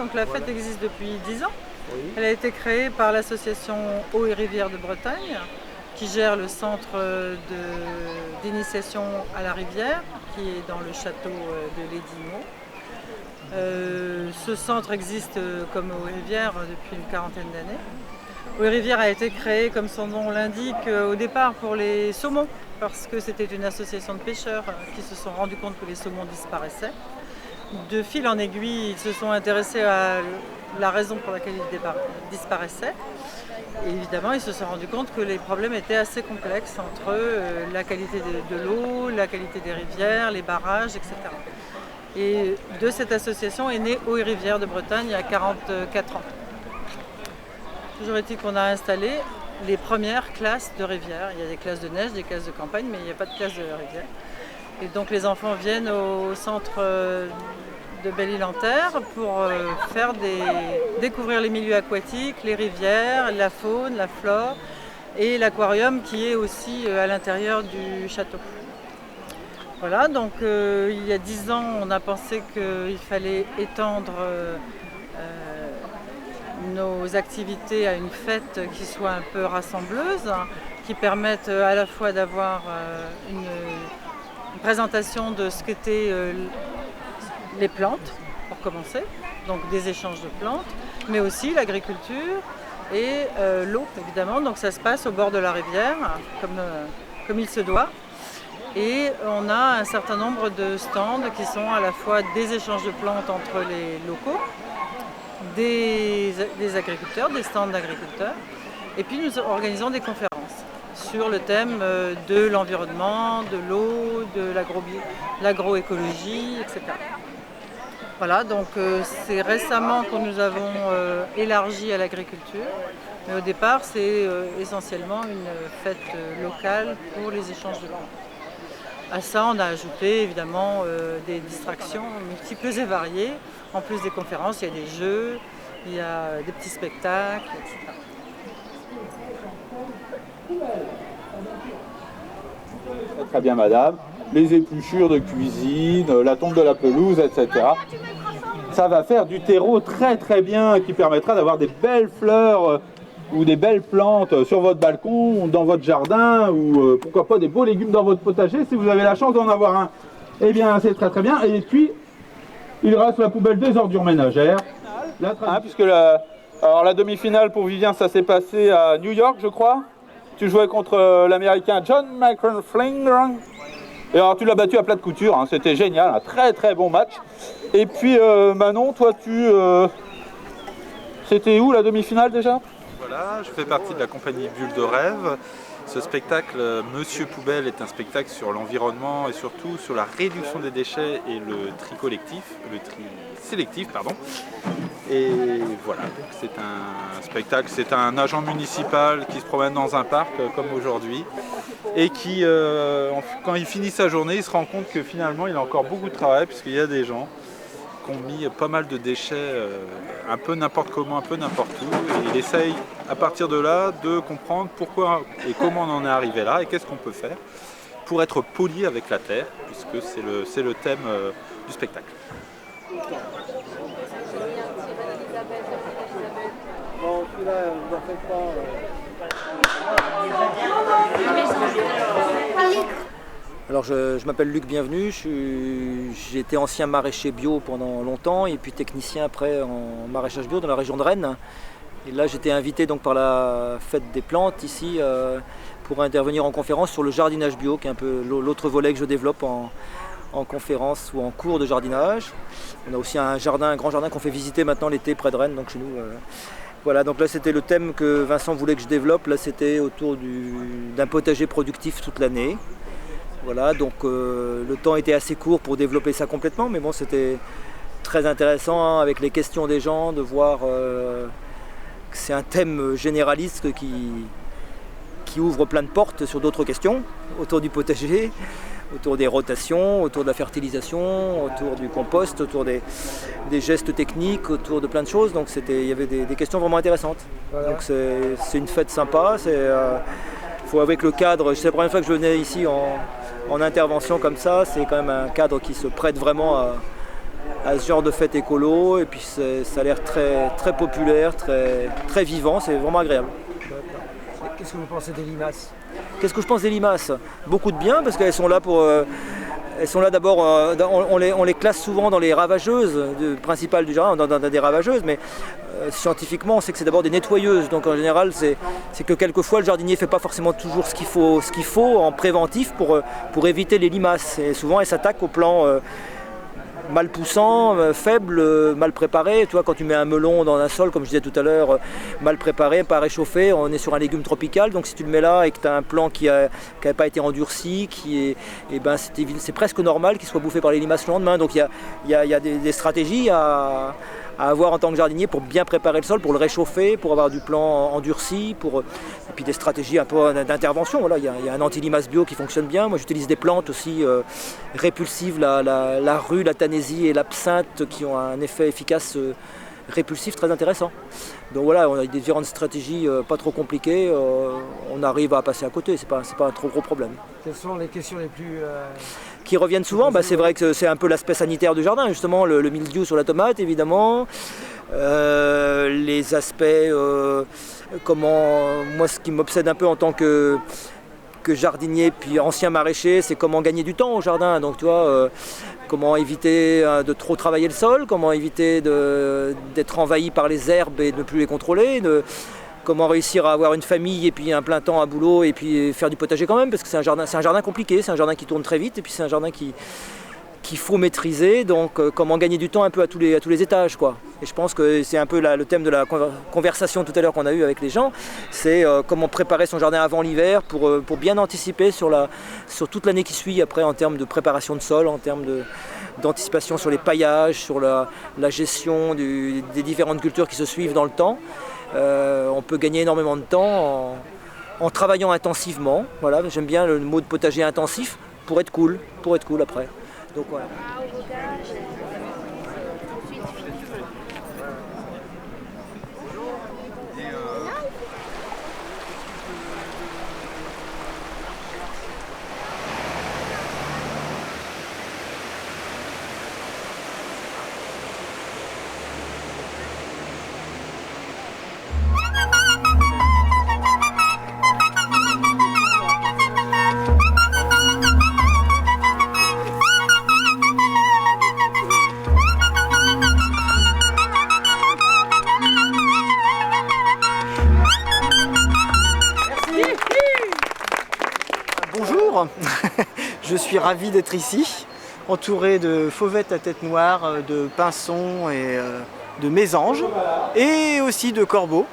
Donc la fête existe depuis 10 ans. Oui. Elle a été créée par l'association Eau et Rivières de Bretagne, qui gère le centre d'initiation à la rivière, qui est dans le château de Lédimo. Ce centre existe comme Eau et Rivières depuis une quarantaine d'années. Eau et Rivières a été créé, comme son nom l'indique, au départ pour les saumons, parce que c'était une association de pêcheurs qui se sont rendus compte que les saumons disparaissaient. De fil en aiguille, ils se sont intéressés à la raison pour laquelle ils disparaissaient. Et évidemment, ils se sont rendus compte que les problèmes étaient assez complexes entre la qualité de l'eau, la qualité des rivières, les barrages, etc. Et de cette association est née Eau et Rivières de Bretagne il y a 44 ans. Toujours est-il qu'on a installé les premières classes de rivières. Il y a des classes de neige, des classes de campagne, mais il n'y a pas de classe de rivière. Et donc les enfants viennent au centre de Belle-Île-en-Terre pour découvrir les milieux aquatiques, les rivières, la faune, la flore et l'aquarium qui est aussi à l'intérieur du château. Voilà, donc il y a 10 ans, on a pensé qu'il fallait étendre nos activités à une fête qui soit un peu rassembleuse, qui permette à la fois d'avoir une présentation de ce qu'étaient les plantes, pour commencer, donc des échanges de plantes, mais aussi l'agriculture et l'eau, évidemment. Donc ça se passe au bord de la rivière, comme il se doit. Et on a un certain nombre de stands qui sont à la fois des échanges de plantes entre les locaux, des agriculteurs, des stands d'agriculteurs, et puis nous organisons des conférences sur le thème de l'environnement, de l'eau, de l'agroécologie, etc. Voilà, donc c'est récemment que nous avons élargi à l'agriculture, mais au départ c'est essentiellement une fête locale pour les échanges de plantes. À ça, on a ajouté évidemment des distractions multiples et variées. En plus des conférences, il y a des jeux, il y a des petits spectacles, etc. Très bien, madame. Les épluchures de cuisine, la tonte de la pelouse, etc. Ça va faire du terreau très très bien qui permettra d'avoir des belles fleurs ou des belles plantes sur votre balcon, dans votre jardin, ou pourquoi pas des beaux légumes dans votre potager si vous avez la chance d'en avoir un. Eh bien, c'est très très bien. Et puis, il reste la poubelle des ordures ménagères. Puisque la demi-finale pour Vivien, ça s'est passé à New York, je crois. Tu jouais contre l'Américain John McFlinger. Et alors, tu l'as battu à plat de couture, hein. C'était génial, un très très bon match. Et puis, Manon, toi, c'était où la demi-finale déjà ? Voilà, je fais partie de la compagnie Bulle de Rêve. Ce spectacle, Monsieur Poubelle, est un spectacle sur l'environnement et surtout sur la réduction des déchets et le tri sélectif, pardon. Et voilà, donc c'est un spectacle, c'est un agent municipal qui se promène dans un parc comme aujourd'hui et qui, quand il finit sa journée, il se rend compte que finalement il a encore beaucoup de travail puisqu'il y a des gens qui ont mis pas mal de déchets un peu n'importe comment, un peu n'importe où, et il essaye à partir de là de comprendre pourquoi et comment on en est arrivé là et qu'est-ce qu'on peut faire pour être poli avec la terre, puisque c'est le thème du spectacle. Non, celui-là, vous en faites pas. Alors je m'appelle Luc Bienvenu, j'ai été ancien maraîcher bio pendant longtemps et puis technicien après en maraîchage bio dans la région de Rennes. Et là j'étais invité donc par la fête des plantes ici pour intervenir en conférence sur le jardinage bio, qui est un peu l'autre volet que je développe en conférence ou en cours de jardinage. On a aussi un grand jardin qu'on fait visiter maintenant l'été près de Rennes, donc chez nous. Voilà, donc là c'était le thème que Vincent voulait que je développe. Là c'était autour d'un potager productif toute l'année. Voilà, donc le temps était assez court pour développer ça complètement, mais bon, c'était très intéressant hein, avec les questions des gens, de voir que c'est un thème généraliste qui ouvre plein de portes sur d'autres questions autour du potager, autour des rotations, autour de la fertilisation, autour du compost, autour des gestes techniques, autour de plein de choses. Donc il y avait des questions vraiment intéressantes. Voilà. Donc c'est une fête sympa. Faut avouer que le cadre, c'est la première fois que je venais ici en intervention comme ça, c'est quand même un cadre qui se prête vraiment à ce genre de fête écolo, et puis ça a l'air très, très populaire, très, très vivant, c'est vraiment agréable. Qu'est-ce que vous pensez des limaces? Qu'est-ce que je pense des limaces? Beaucoup de bien, parce qu'elles sont là pour... elles sont là d'abord, on les classe souvent dans les ravageuses principales du jardin, dans des ravageuses, mais scientifiquement on sait que c'est d'abord des nettoyeuses. Donc en général c'est que quelquefois le jardinier ne fait pas forcément toujours ce qu'il faut en préventif pour éviter les limaces. Et souvent elles s'attaquent aux plants mal poussant, faible, mal préparé. Tu vois, quand tu mets un melon dans un sol, comme je disais tout à l'heure, mal préparé, pas réchauffé, on est sur un légume tropical. Donc si tu le mets là et que tu as un plant qui n'a pas été endurci, c'est presque normal qu'il soit bouffé par les limaces le lendemain. Donc il y a des stratégies à avoir en tant que jardinier pour bien préparer le sol, pour le réchauffer, pour avoir du plant endurci, et puis des stratégies un peu d'intervention. Voilà, il y a un anti-limace bio qui fonctionne bien. Moi j'utilise des plantes aussi répulsives, la rue, la tanésie et l'absinthe qui ont un effet efficace répulsif très intéressant. Donc voilà, on a des différentes stratégies pas trop compliquées, on arrive à passer à côté, c'est pas un trop gros problème. Quelles sont les questions les plus... qui reviennent souvent, c'est vrai que c'est un peu l'aspect sanitaire du jardin, justement, le mildiou sur la tomate évidemment, les aspects, moi ce qui m'obsède un peu en tant que jardinier puis ancien maraîcher, c'est comment gagner du temps au jardin. Donc tu vois, comment éviter de trop travailler le sol, comment éviter d'être envahi par les herbes et de ne plus les contrôler, comment réussir à avoir une famille et puis un plein temps à boulot et puis faire du potager quand même, parce que c'est un jardin compliqué, c'est un jardin qui tourne très vite et puis c'est un jardin qu'il faut maîtriser. Donc comment gagner du temps un peu à tous les étages, quoi. Et je pense que c'est un peu le thème de la conversation tout à l'heure qu'on a eu avec les gens, c'est comment préparer son jardin avant l'hiver pour bien anticiper sur toute l'année qui suit après, en termes de préparation de sol, en termes d'anticipation sur les paillages, sur la gestion des différentes cultures qui se suivent dans le temps. On peut gagner énormément de temps en travaillant intensivement. Voilà, j'aime bien le mot de potager intensif pour être cool après. Donc voilà. Bonjour, je suis ravi d'être ici, entouré de fauvettes à tête noire, de pinsons et de mésanges, et aussi de corbeaux.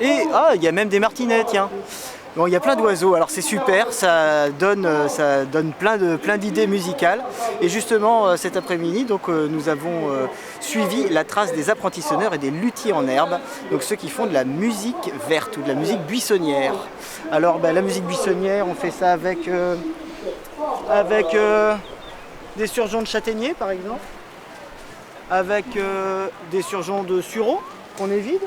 Et il y a même des martinets, tiens. Bon, il y a plein d'oiseaux, alors c'est super, ça donne plein d'idées musicales. Et justement, cet après-midi, donc, nous avons suivi la trace des apprenti-sonneurs et des luthiers en herbe, donc ceux qui font de la musique verte ou de la musique buissonnière. Alors la musique buissonnière, on fait ça avec des surgeons de châtaignier par exemple, avec des surgeons de sureau qu'on évite.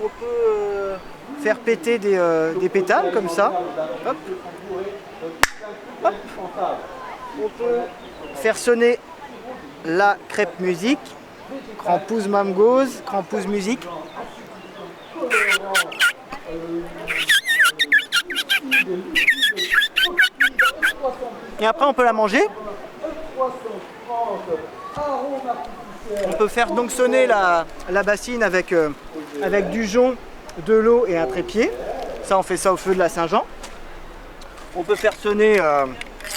On peut faire péter des pétales comme ça. Hop. Hop. On peut faire sonner la crêpe musique, crampouze mamgose, crampouze musique. Et après on peut la manger. On peut faire donc sonner la bassine avec du jonc, de l'eau et un trépied. Ça, on fait ça au feu de la Saint-Jean. On peut faire sonner,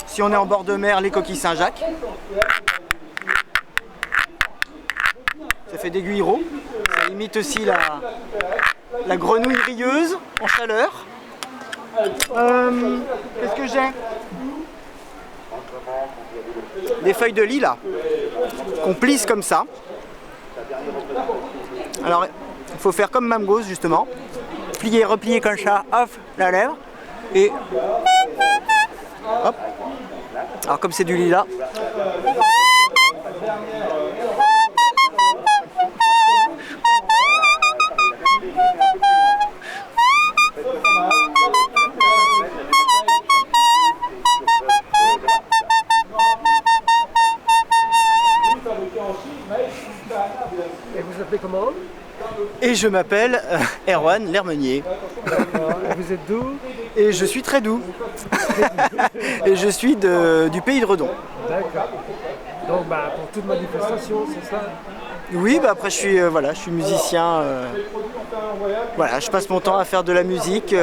si on est en bord de mer, les coquilles Saint-Jacques. Ça fait des guillerots. Ça imite aussi la grenouille rieuse en chaleur. Qu'est-ce que j'ai? Des feuilles de lilas qu'on plisse comme ça. Alors il faut faire comme Mamgose justement, plier, replier comme ça, hop, la lèvre, et hop. Alors comme c'est du lilas, Et je m'appelle Erwan Lermenier. D'accord. Et vous êtes d'où? Et je suis très doux. Et je suis du pays de Redon. D'accord. Donc pour toute manifestation, c'est ça? Oui, après je suis musicien. Voilà, je passe mon temps à faire de la musique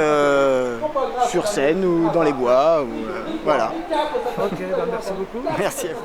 sur scène ou dans les bois. Voilà. Ok, merci beaucoup. Merci à vous.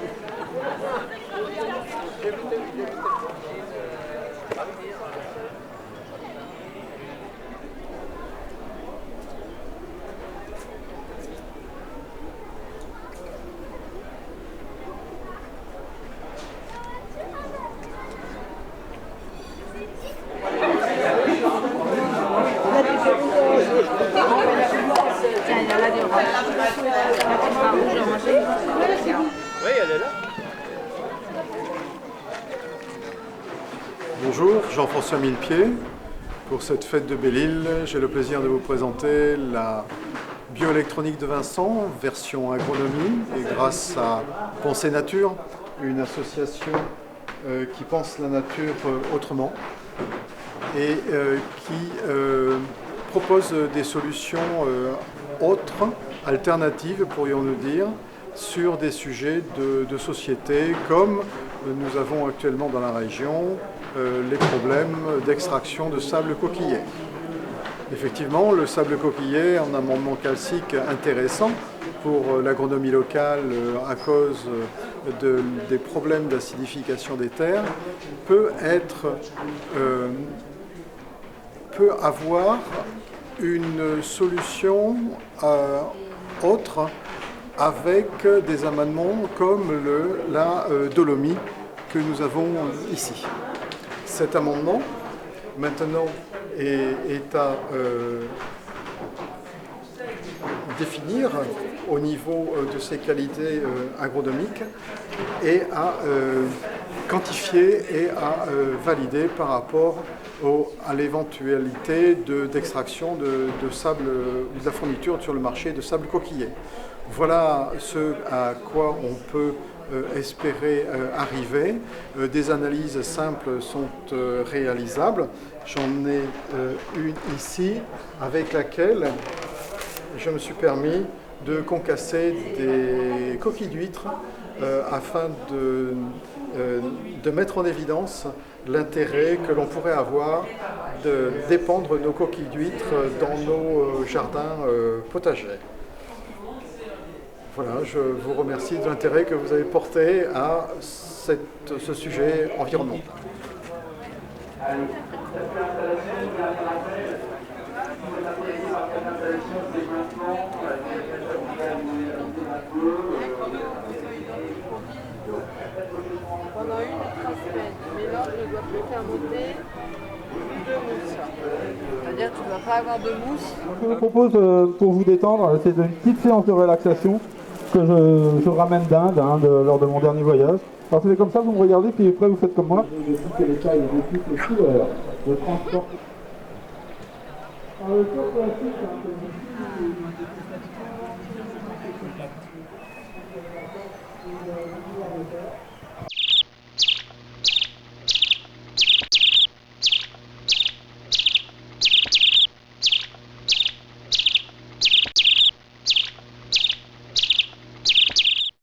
Bonjour, Jean-François Millepied. Pour cette fête de Belle-Île, j'ai le plaisir de vous présenter la bioélectronique de Vincent, version agronomie, et grâce à Penser Nature, une association qui pense la nature autrement et qui propose des solutions autres, alternatives pourrions-nous dire, sur des sujets de société comme nous avons actuellement dans la région les problèmes d'extraction de sable coquillet. Effectivement, le sable coquillet, en amendement calcique intéressant pour l'agronomie locale à cause des problèmes d'acidification des terres, peut avoir une solution autre avec des amendements comme la dolomie que nous avons ici. Cet amendement, maintenant, est à définir au niveau de ses qualités agronomiques et à quantifier et à valider par rapport à l'éventualité d'extraction de sable ou de la fourniture sur le marché de sable coquillet. Voilà ce à quoi on peut espérer arriver. Des analyses simples sont réalisables. J'en ai une ici avec laquelle je me suis permis de concasser des coquilles d'huîtres afin de mettre en évidence l'intérêt que l'on pourrait avoir de dépandre nos coquilles d'huîtres dans nos jardins potagers. Voilà, je vous remercie de l'intérêt que vous avez porté à ce sujet environnemental. Pendant 1 à 3 semaines, le mélange ne doit plus faire monter de mousse. C'est-à-dire que tu ne dois pas avoir de mousse. Ce que je propose pour vous détendre, c'est une petite séance de relaxation que je ramène d'Inde lors de mon dernier voyage. Alors c'est comme ça, vous me regardez, puis après vous faites comme moi. Je pique les tailles, je pique les couleurs, je transporte. Alors le tour classique, c'est